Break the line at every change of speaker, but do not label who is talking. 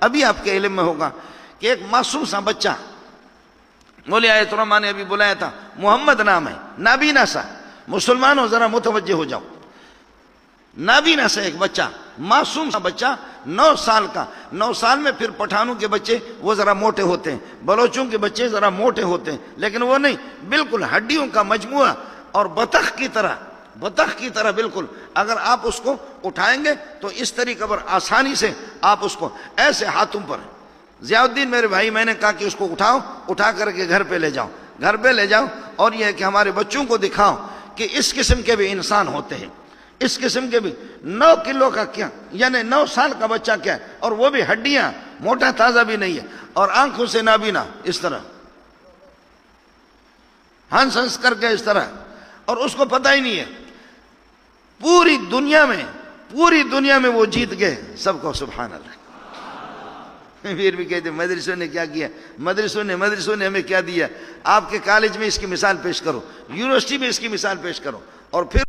ابھی آپ کے علم میں ہوگا کہ ایک معصوم سا بچہ مولوی آیت الرحمٰن نے ابھی بلایا تھا، محمد نام ہے، نابینا سا، مسلمانوں ذرا متوجہ ہو جاؤ، نابینا سے ایک بچہ، معصوم سا بچہ، 9 سال کا، 9 سال میں پھر پٹھانوں کے بچے وہ ذرا موٹے ہوتے ہیں، بلوچوں کے بچے ذرا موٹے ہوتے ہیں، لیکن وہ نہیں، بالکل ہڈیوں کا مجموعہ اور بطخ کی طرح بالکل، اگر آپ اس کو اٹھائیں گے تو اس طریقے پر آسانی سے آپ اس کو ایسے ہاتھوں پر، ضیاء الدین میرے بھائی، میں نے کہا کہ اس کو اٹھا کر کے گھر پہ لے جاؤ، اور یہ ہے کہ ہمارے بچوں کو دکھاؤ کہ اس قسم کے بھی انسان ہوتے ہیں، اس قسم کے بھی 9 کلو کا کیا، یعنی 9 سال کا بچہ کیا ہے، اور وہ بھی ہڈیاں، موٹا تازہ بھی نہیں ہے، اور آنکھوں سے نابینا اس طرح ہنس کر کے اس طرح، اور اس کو پتہ ہی نہیں ہے، پوری دنیا میں وہ جیت گئے سب کو، سبحان اللہ۔ پھر بھی کہتے مدرسوں نے کیا کیا، مدرسوں نے ہمیں کیا دیا، آپ کے کالج میں اس کی مثال پیش کرو، یونیورسٹی میں اس کی مثال پیش کرو، اور پھر